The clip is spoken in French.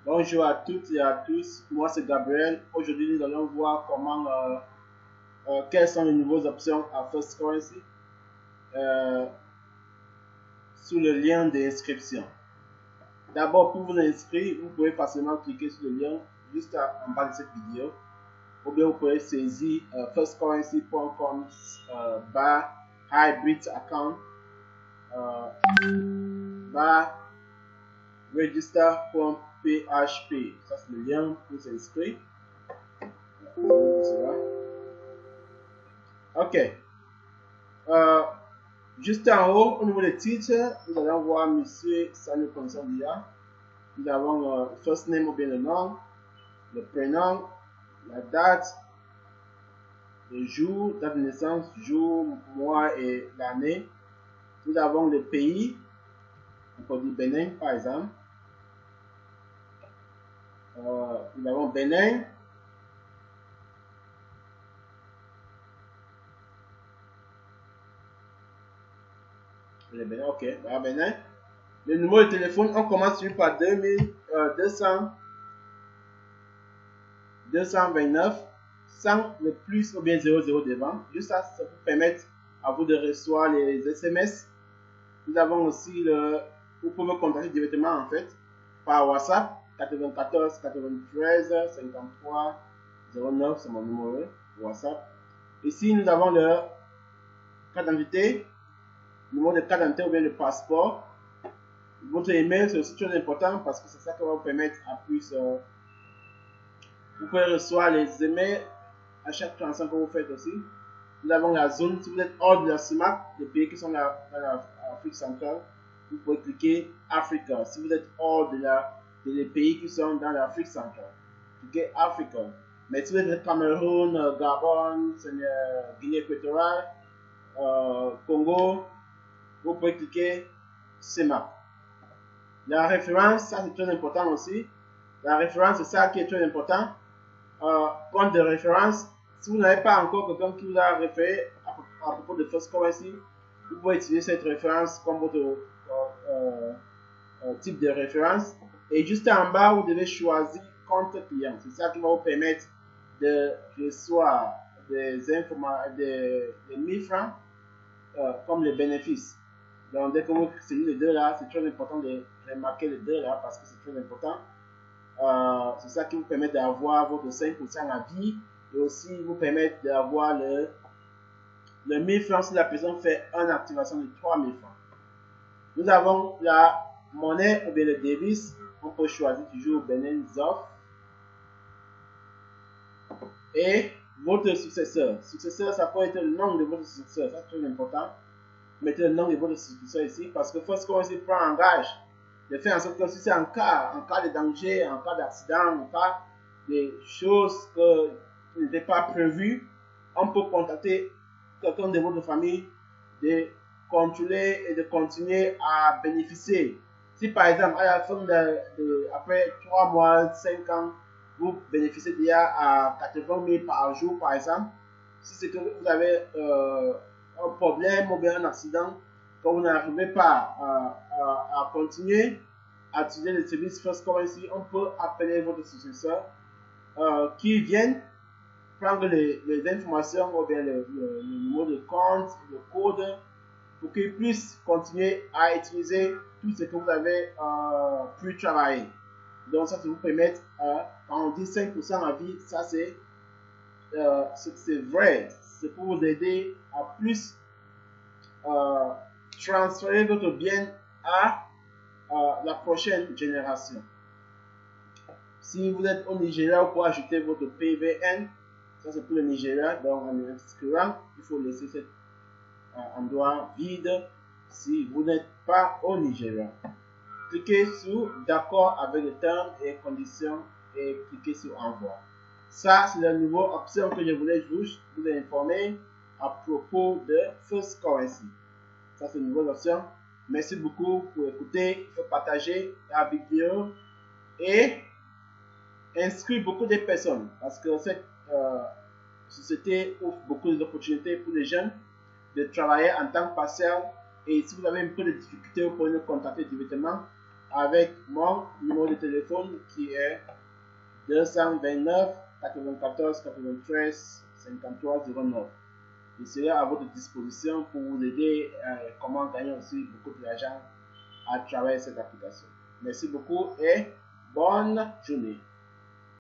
Bonjour à toutes et à tous, moi c'est Gabriel. Aujourd'hui nous allons voir comment quelles sont les nouvelles options à First Currency sous le lien d'inscription. D'abord, pour vous inscrire, vous pouvez facilement cliquer sur le lien juste en bas de cette vidéo, ou bien vous pouvez saisir firstcurrency.com /hybrid account register.php. Ça c'est le lien pour s'inscrire. Ok. Juste en haut, au niveau des titres, nous allons voir monsieur, ça nous concerne déjà. Nous avons le first name ou bien le nom, le prénom, la date, le jour, date de naissance, jour, mois et l'année. Nous avons le pays, on peut dire Bénin par exemple. Nous avons Bénin. Le Bénin, ok, voilà Bénin. Le numéro de téléphone, on commence par 229, sans le plus ou bien 00 devant. Juste ça, ça vous permettre à vous de recevoir les SMS. Nous avons aussi vous pouvez me contacter directement en fait par WhatsApp 94 93 53 09, c'est mon numéro WhatsApp. Ici nous avons le carte d'identité, numéro de carte d'identité ou bien le passeport. Votre email c'est aussi très important parce que c'est ça qui va vous permettre à plus. Vous pouvez recevoir les emails à chaque transaction que vous faites aussi. Nous avons la zone, si vous êtes hors de la CIMAC, les pays qui sont dans l'Afrique centrale, vous pouvez cliquer Africa. Si vous êtes hors des pays qui sont dans l'Afrique centrale, cliquez Africa. Mais si vous êtes Cameroun, Gabon, Guinée équatoriale, Congo, vous pouvez cliquer CIMAC. La référence, ça c'est très important aussi. La référence, c'est ça qui est très important. Compte de référence, si vous n'avez pas encore quelqu'un qui vous a référé à propos de First Currency, vous pouvez utiliser cette référence comme votre type de référence. Et juste en bas, vous devez choisir compte client. C'est ça qui va vous permettre de recevoir des informations, des 1000 francs comme les bénéfices. Donc, dès que vous sélectionnez les deux là, c'est très important de remarquer les deux là parce que c'est très important. C'est ça qui vous permet d'avoir votre 5% à vie et aussi vous permet d'avoir le 1000 francs si la personne fait une activation de 3000 francs. Nous avons la monnaie ou bien le devise. On peut choisir toujours Benin Zof et votre successeur. Successeur, ça peut être le nom de votre successeur, ça c'est très important. Mettez le nom de votre successeur ici parce que First Currency prend en gage de faire en sorte que si c'est en cas de danger, en cas d'accident, en cas de choses qui n'étaient pas prévues, on peut contacter quelqu'un de votre famille de contrôler et de continuer à bénéficier. Si par exemple, à la fin après 3 mois, 5 ans, vous bénéficiez déjà à 80 000 par jour, par exemple, si c'est que vous avez un problème ou bien un accident, quand vous n'arrivez pas à continuer à utiliser le service First Currency, on peut appeler votre successeur qui vienne prendre les informations ou bien le numéro de compte, le code, pour qu'il puisse continuer à utiliser tout ce que vous avez pu travailler. Donc ça vous permet, quand on dit 5% à vie, ça c'est vrai, c'est pour vous aider à plus transférer votre bien à la prochaine génération. Si vous êtes au Nigeria, vous pouvez ajouter votre PVN. Ça c'est pour le Nigeria. Donc en inscrivant, il faut laisser cet endroit vide si vous n'êtes pas au Nigeria. Cliquez sur d'accord avec les termes et conditions et cliquez sur envoi. Ça c'est la nouvelle option que je voulais vous informer à propos de First Currency. Ça c'est une nouvelle option. Merci beaucoup pour écouter. Il faut partager la vidéo et inscrire beaucoup de personnes parce que cette société offre beaucoup d'opportunités pour les jeunes de travailler en temps partiel. Et si vous avez un peu de difficulté, vous pouvez nous contacter directement avec mon numéro de téléphone qui est 229 94 93 53 09. Je serai à votre disposition pour vous aider comment gagner aussi beaucoup d'argent à travers cette application. Merci beaucoup et bonne journée.